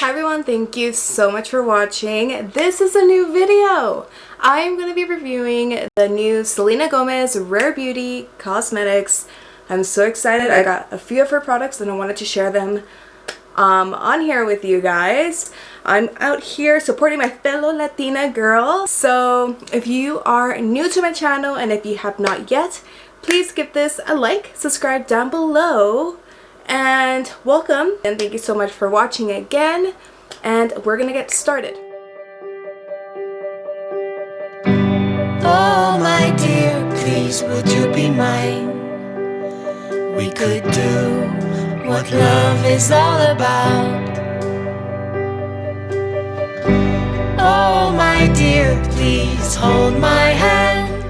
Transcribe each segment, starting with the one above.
Hi everyone, thank you so much for watching. This is a new video. I'm going to be reviewing the new Selena Gomez Rare Beauty Cosmetics. I'm so excited. I got a few of her products and I wanted to share them on here with you guys. I'm out here supporting my fellow Latina girl. So if you are new to my channel and if you have not yet, please give this a like, subscribe down below, and welcome. And thank you so much for watching again. And we're gonna get started. Oh my dear, please would you be mine? We could do what love is all about. Oh my dear, please hold my hand.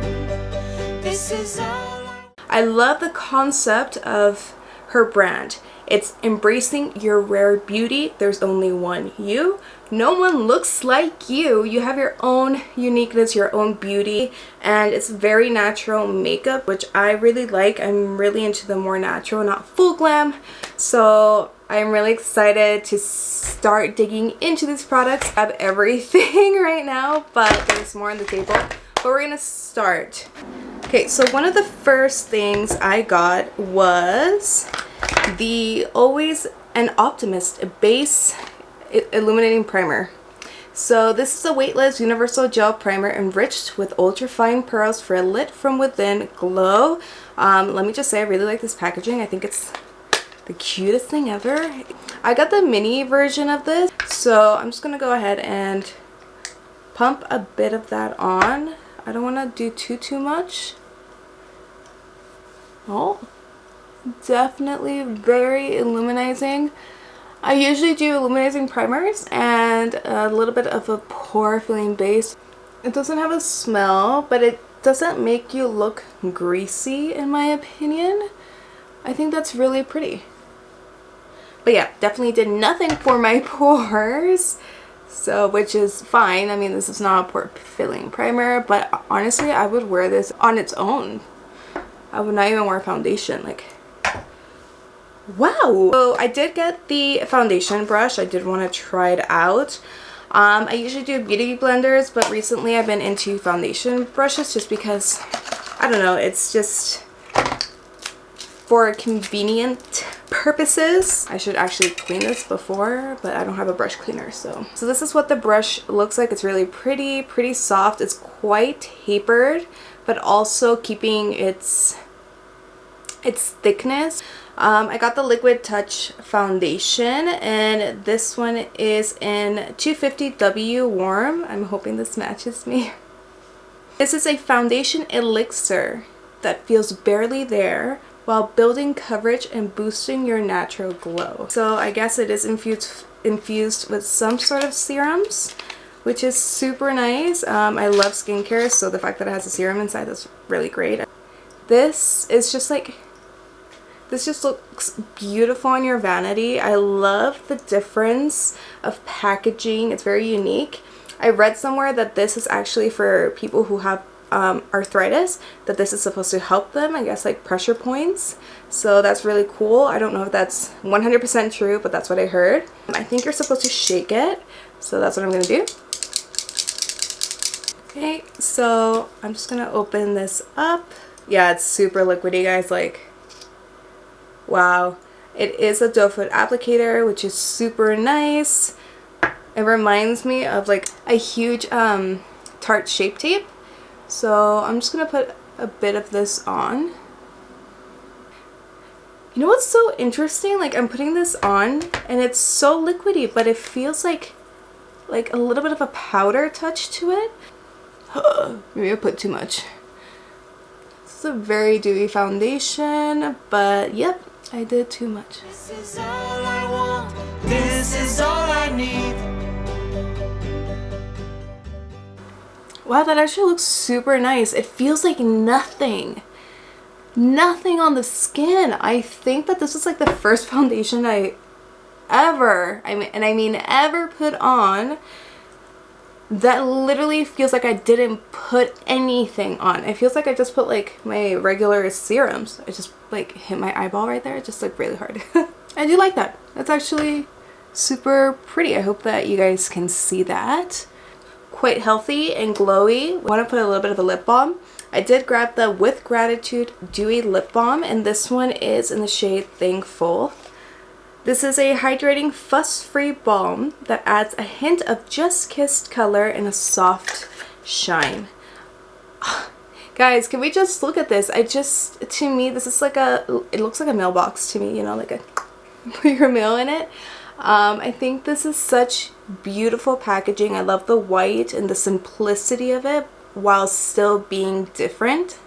This is all I love the concept of her brand. It's embracing your rare beauty. There's only one you. No one looks like you. You have your own uniqueness, your own beauty, and it's very natural makeup, which I really like. I'm really into the more natural, not full glam. So I'm really excited to start digging into these products. I have everything right now, but there's more on the table. But we're gonna start. Okay, so one of the first things I got was the Always an Optimist base illuminating primer. So this is a weightless universal gel primer enriched with ultra fine pearls for a lit from within glow. Let me just say I really like this packaging. I think it's the cutest thing ever. I got the mini version of this, so I'm just gonna go ahead and pump a bit of that on. I don't want to do too much. Oh, definitely very illuminating. I usually do illuminating primers and a little bit of a pore filling base. It doesn't have a smell, but it doesn't make you look greasy in my opinion. I think that's really pretty. But yeah, definitely did nothing for my pores. So, which is fine. I mean, this is not a pore filling primer, but honestly, I would wear this on its own. I would not even wear foundation. Like, wow. So I did get the foundation brush. I did want to try it out. I usually do beauty blenders, but recently I've been into foundation brushes just because, I don't know, it's just for convenient purposes. I should actually clean this before, but I don't have a brush cleaner. So this is what the brush looks like. It's really pretty soft. It's quite tapered, but also keeping its thickness. I got the Liquid Touch foundation, and this one is in 250W warm. I'm hoping this matches me. This is a foundation elixir that feels barely there while building coverage and boosting your natural glow. So I guess it is infused with some sort of serums, which is super nice. I love skincare, so the fact that it has a serum inside is really great. This is just like, this just looks beautiful on your vanity. I love the difference of packaging. It's very unique. I read somewhere that this is actually for people who have arthritis, that this is supposed to help them, I guess, like pressure points. So that's really cool. I don't know if that's 100% true, but that's what I heard. I think you're supposed to shake it, so that's what I'm gonna do. Okay, so I'm just gonna open this up. Yeah, it's super liquidy, guys. Like, wow. It is a doe foot applicator, which is super nice. It reminds me of like a huge Tarte Shape Tape. So I'm just gonna put a bit of this on. You know what's so interesting? Like, I'm putting this on and it's so liquidy, but it feels like a little bit of a powder touch to it. Maybe I put too much. This is a very dewy foundation, but yep, I did too much. This is all I want. This is all I need. Wow, that actually looks super nice. It feels like nothing on the skin. I think that this is like the first foundation I ever put on that literally feels like I didn't put anything on. It feels like I just put like my regular serums. I just like hit my eyeball right there. It just like really hard. I do like that. That's actually super pretty. I hope that you guys can see that. Quite healthy and glowy. I want to put a little bit of a lip balm. I did grab the With Gratitude Dewy Lip Balm, and this one is in the shade Thankful. This is a hydrating fuss-free balm that adds a hint of just kissed color and a soft shine. Guys, can we just look at this? To me, this is like it looks like a mailbox to me, you know, like put your mail in it. I think this is such beautiful packaging. I love the white and the simplicity of it while still being different.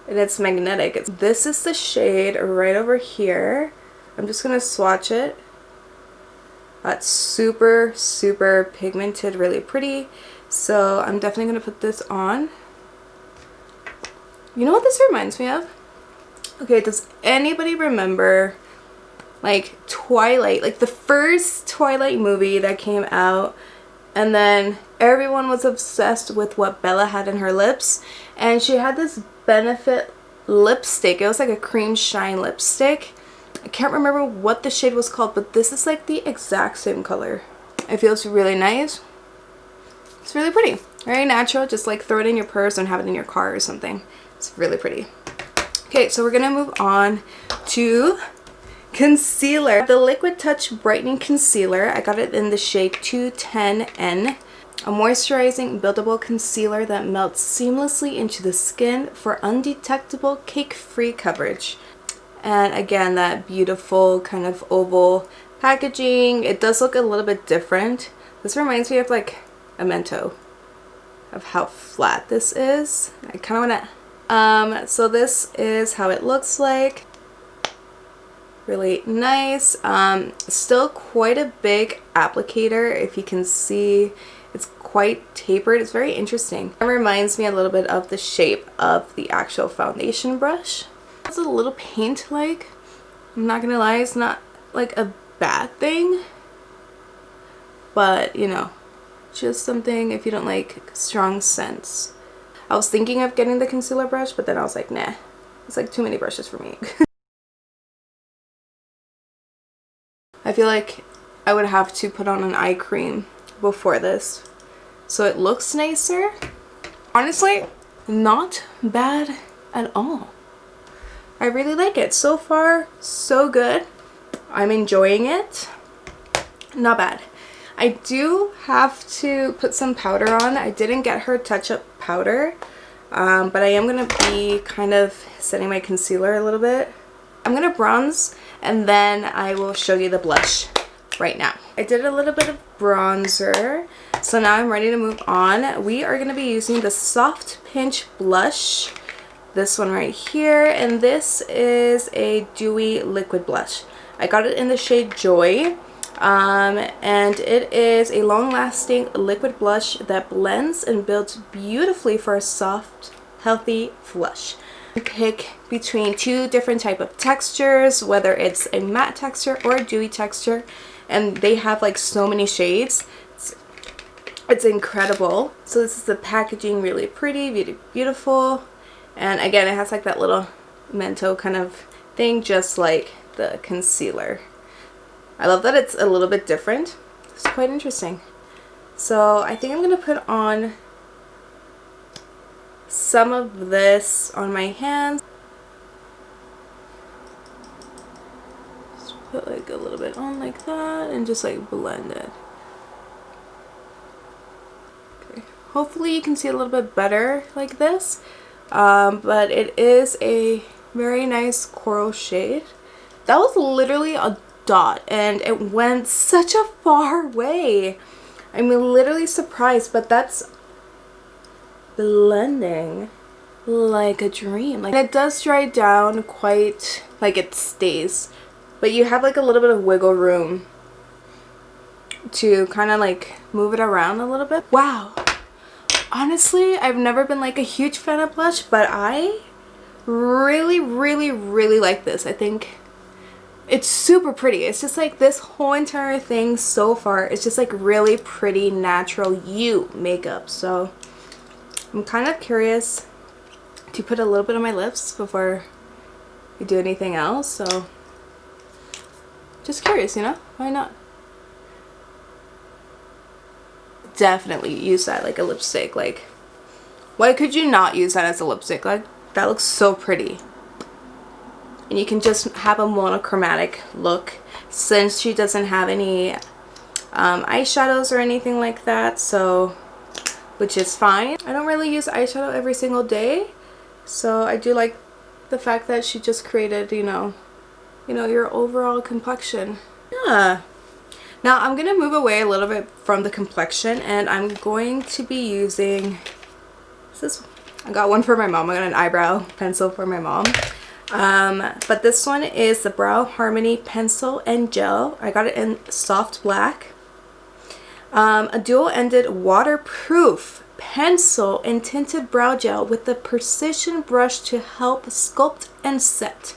And it's magnetic. This is the shade right over here. I'm just going to swatch it. That's super, super pigmented, really pretty. So I'm definitely going to put this on. You know what this reminds me of? Okay, does anybody remember like Twilight, like the first Twilight movie that came out, and then everyone was obsessed with what Bella had in her lips, and she had this Benefit lipstick. It was like a cream shine lipstick. I can't remember what the shade was called, but this is like the exact same color. It feels really nice. It's really pretty, very natural. Just like throw it in your purse and have it in your car or something. It's really pretty. Okay, so we're gonna move on to concealer. The Liquid Touch Brightening Concealer. I got it in the shade 210N. A moisturizing, buildable concealer that melts seamlessly into the skin for undetectable, cake-free coverage. And again, that beautiful kind of oval packaging. It does look a little bit different. This reminds me of like a Mento, of how flat this is. I kind of want to... so this is how it looks like. Really nice. Still quite a big applicator. If you can see, it's quite tapered. It's very interesting. It reminds me a little bit of the shape of the actual foundation brush. It's a little paint-like. I'm not gonna lie, it's not like a bad thing, but you know, just something if you don't like strong scents. I was thinking of getting the concealer brush, but then I was like, nah, it's like too many brushes for me. I feel like I would have to put on an eye cream before this so it looks nicer. Honestly, not bad at all. I really like it. So far, so good. I'm enjoying it. Not bad. I do have to put some powder on. I didn't get her touch-up powder, but I am going to be kind of setting my concealer a little bit. I'm going to bronze, and then I will show you the blush right now. I did a little bit of bronzer, so now I'm ready to move on. We are going to be using the Soft Pinch blush, this one right here, and this is a dewy liquid blush. I got it in the shade Joy, and it is a long-lasting liquid blush that blends and builds beautifully for a soft, healthy flush. Pick between two different type of textures, whether it's a matte texture or a dewy texture, and they have like so many shades. It's incredible. So this is the packaging, really pretty, beautiful, and again it has like that little Mento kind of thing, just like the concealer. I love that it's a little bit different. It's quite interesting. So I think I'm gonna put on some of this on my hands. Just put like a little bit on like that and just like blend it. Okay. Hopefully you can see a little bit better like this, but it is a very nice coral shade. That was literally a dot and it went such a far way. I'm literally surprised, but that's blending like a dream. Like, it does dry down quite, like it stays, but you have like a little bit of wiggle room to kind of like move it around a little bit. Wow, honestly I've never been like a huge fan of blush, but I really like this. I think it's super pretty. It's just like this whole entire thing so far, it's just like really pretty natural makeup. So I'm kind of curious to put a little bit on my lips before we do anything else. So just curious, you know, why not? definitely use that like a lipstick. Like, why could you not use that as a lipstick? Like, that looks so pretty. And you can just have a monochromatic look since she doesn't have any eyeshadows or anything like that, so, which is fine. I don't really use eyeshadow every single day, so I do like the fact that she just created, you know, your overall complexion. Yeah. Now I'm gonna move away a little bit from the complexion, and I'm going to be using this. I got one for my mom. I got an eyebrow pencil for my mom. But this one is the Brow Harmony Pencil and Gel. I got it in soft black. A dual-ended waterproof pencil and tinted brow gel with the precision brush to help sculpt and set.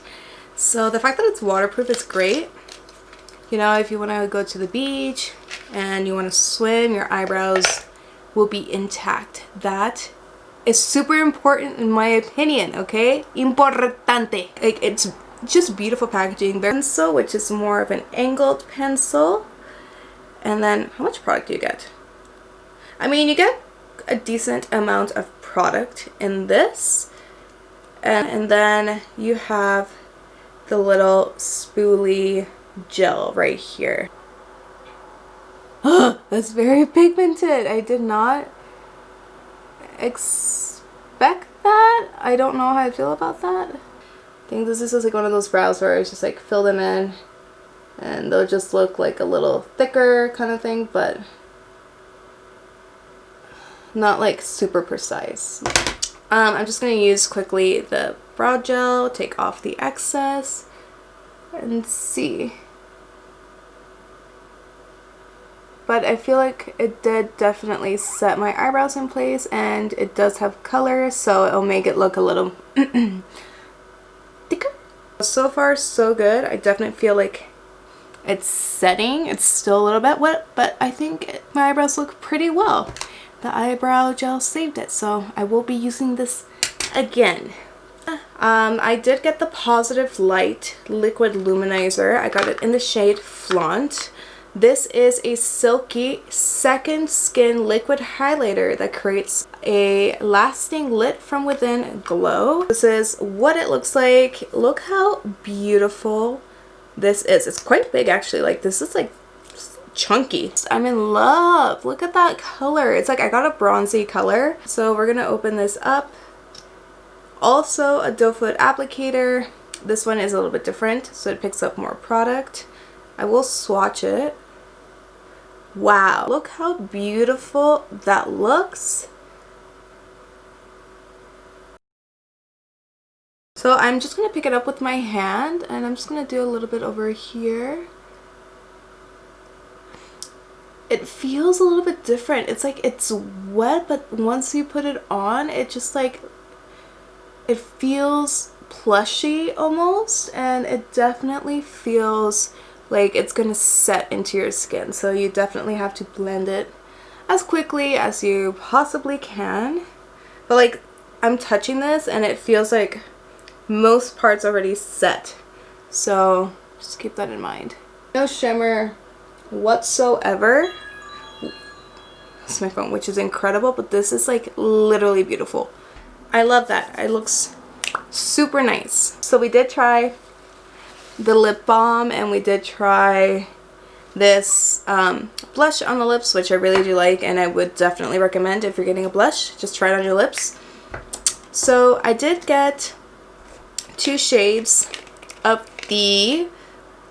So the fact that it's waterproof is great. You know, if you want to go to the beach and you want to swim, your eyebrows will be intact. That is super important in my opinion, okay? Importante. Like, it's just beautiful packaging. Pencil, which is more of an angled pencil. And then, how much product do you get? I mean, you get a decent amount of product in this. And then you have the little spoolie gel right here. That's very pigmented. I did not expect that. I don't know how I feel about that. I think this is just like one of those brows where I just like fill them in and they'll just look like a little thicker kind of thing, but not like super precise. I'm just going to use quickly the brow gel, take off the excess, and see. But I feel like it did definitely set my eyebrows in place, and it does have color, so it'll make it look a little thicker. So far, so good. I definitely feel like it's setting. It's still a little bit wet, but I think my eyebrows look pretty well. The eyebrow gel saved it, so I will be using this again. I did get the Positive Light Liquid Luminizer. I got it in the shade Flaunt. This is a silky second skin liquid highlighter that creates a lasting lit from within glow. This is what it looks like. Look how beautiful this is. It's quite big actually. Like, this is like chunky. I'm in love. Look at that color. It's like I got a bronzy color. So we're gonna open this up. Also a doe foot applicator. This one is a little bit different, so it picks up more product. I will swatch it. Wow, look how beautiful that looks. So I'm just going to pick it up with my hand, and I'm just going to do a little bit over here. It feels a little bit different. It's like it's wet, but once you put it on, it just like, it feels plushy almost, and it definitely feels like it's gonna set into your skin, so you definitely have to blend it as quickly as you possibly can. But like, I'm touching this and it feels like most parts already set, so just keep that in mind. No shimmer whatsoever. It's my phone, which is incredible, but this is like literally beautiful. I love that. It looks super nice. So we did try the lip balm, and we did try this blush on the lips, which I really do like, and I would definitely recommend if you're getting a blush, just try it on your lips. So I did get 2 shades of the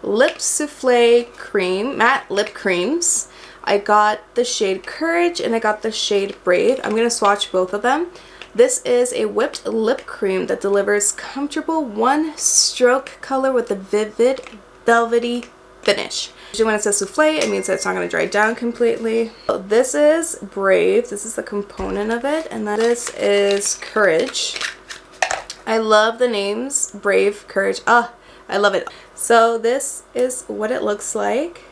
Lip Souffle cream, matte lip creams. I got the shade Courage and I got the shade Brave. I'm going to swatch both of them. This is a whipped lip cream that delivers comfortable one-stroke color with a vivid, velvety finish. Usually when it says souffle, it means that it's not going to dry down completely. So this is Brave. This is the component of it. And then this is Courage. I love the names. Brave, Courage. Ah, I love it. So this is what it looks like.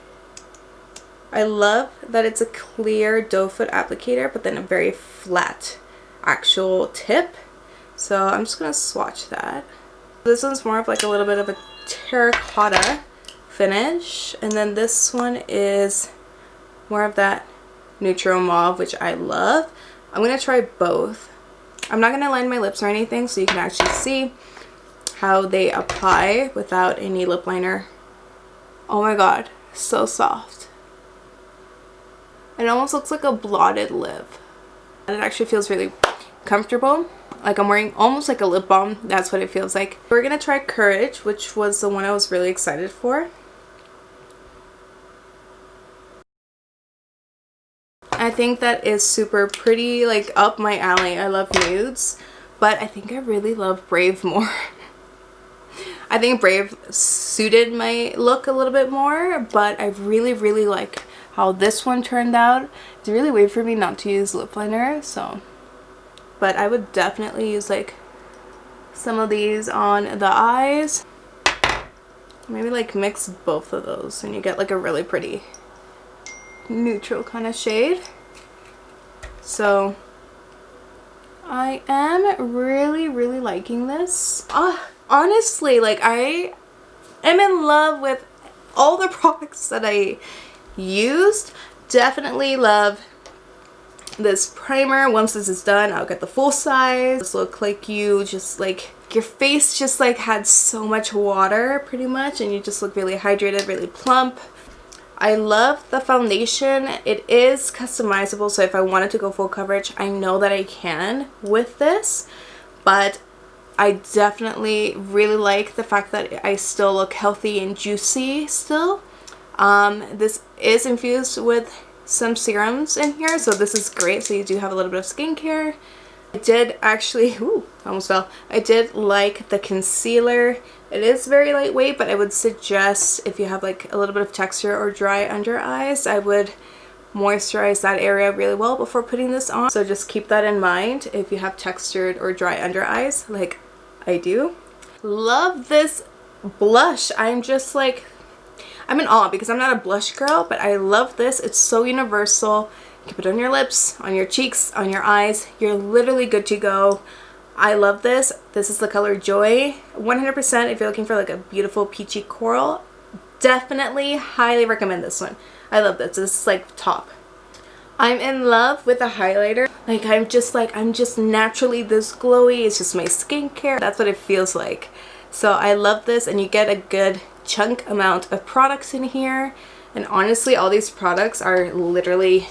I love that it's a clear doe foot applicator, but then a very flat actual tip. So I'm just gonna swatch that. This one's more of like a little bit of a terracotta finish, and then this one is more of that neutral mauve, which I love. I'm gonna try both. I'm not gonna line my lips or anything, so you can actually see how they apply without any lip liner. Oh my god, so soft. It almost looks like a blotted lip. And it actually feels really comfortable. Like I'm wearing almost like a lip balm. That's what it feels like. We're gonna try Courage, which was the one I was really excited for. I think that is super pretty, like up my alley. I love nudes, but I think I really love Brave more. I think Brave suited my look a little bit more, but I really like how this one turned out. It's really weird for me not to use lip liner, so. But I would definitely use like some of these on the eyes. Maybe like mix both of those and you get like a really pretty neutral kind of shade. So I am really liking this. Honestly, like I am in love with all the products that I used. Definitely love this primer. Once this is done, I'll get the full size. This look like you just like your face just like had so much water pretty much, and you just look really hydrated, really plump. I love the foundation. It is customizable, so if I wanted to go full coverage, I know that I can with this, but I definitely really like the fact that I still look healthy and juicy still. This is infused with some serums in here, so this is great. So you do have a little bit of skincare. I did actually, almost fell. I did like the concealer. It is very lightweight, but I would suggest if you have like a little bit of texture or dry under eyes, I would moisturize that area really well before putting this on. So just keep that in mind if you have textured or dry under eyes like I do. Love this blush. I'm just like, I'm in awe because I'm not a blush girl, but I love this. It's so universal. You can put it on your lips, on your cheeks, on your eyes. You're literally good to go. I love this. This is the color Joy. 100% if you're looking for like a beautiful peachy coral, definitely highly recommend this one. I love this. This is like top. I'm in love with the highlighter. Like I'm just naturally this glowy. It's just my skincare. That's what it feels like. So I love this, and you get a good chunk amount of products in here. And honestly, all these products are literally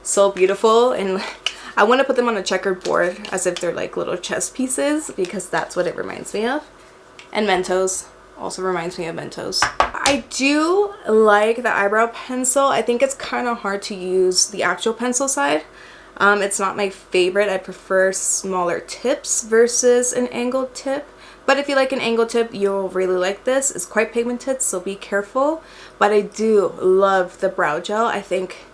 so beautiful, and I want to put them on a checkered board as if they're like little chess pieces, because that's what it reminds me of. And Mentos also reminds me of Mentos. I do like the eyebrow pencil. I think it's kind of hard to use the actual pencil side. It's not my favorite. I prefer smaller tips versus an angled tip. But if you like an angled tip, you'll really like this. It's quite pigmented, so be careful. But I do love the brow gel. I think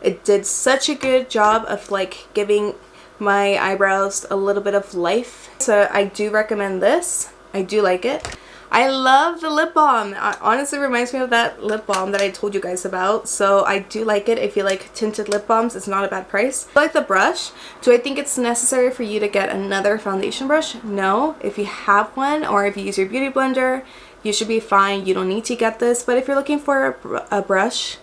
it did such a good job of like giving my eyebrows a little bit of life. So I do recommend this. I do like it. I love the lip balm. It honestly reminds me of that lip balm that I told you guys about. So I do like it. If you like tinted lip balms, it's not a bad price. I like the brush. Do I think it's necessary for you to get another foundation brush? No. If you have one, or if you use your beauty blender, you should be fine. You don't need to get this. But if you're looking for a brush,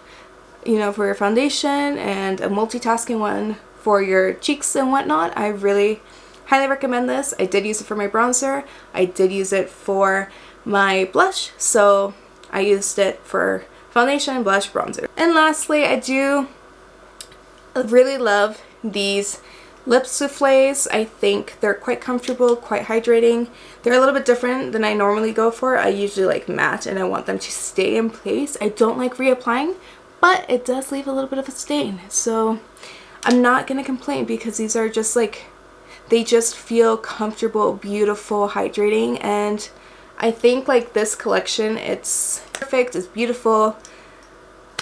you know, for your foundation, and a multitasking one for your cheeks and whatnot, I really highly recommend this. I did use it for my bronzer. I did use it for my blush, so I used it for foundation, blush, bronzer. And lastly, I do really love these lip souffles. I think they're quite comfortable, quite hydrating. They're a little bit different than I normally go for. I usually like matte, and I want them to stay in place. I don't like reapplying, but it does leave a little bit of a stain, so I'm not gonna complain, because these are just like, they just feel comfortable, beautiful, hydrating. And I think like this collection, it's perfect, it's beautiful,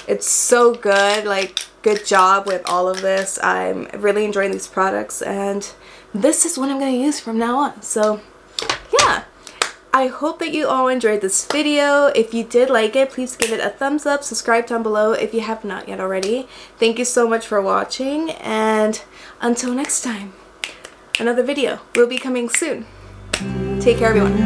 it's so good. Like, good job with all of this. I'm really enjoying these products, and this is what I'm going to use from now on. So yeah, I hope that you all enjoyed this video. If you did like it, please give it a thumbs up, subscribe down below if you have not yet already. Thank you so much for watching, and until next time, another video will be coming soon. Take care, everyone.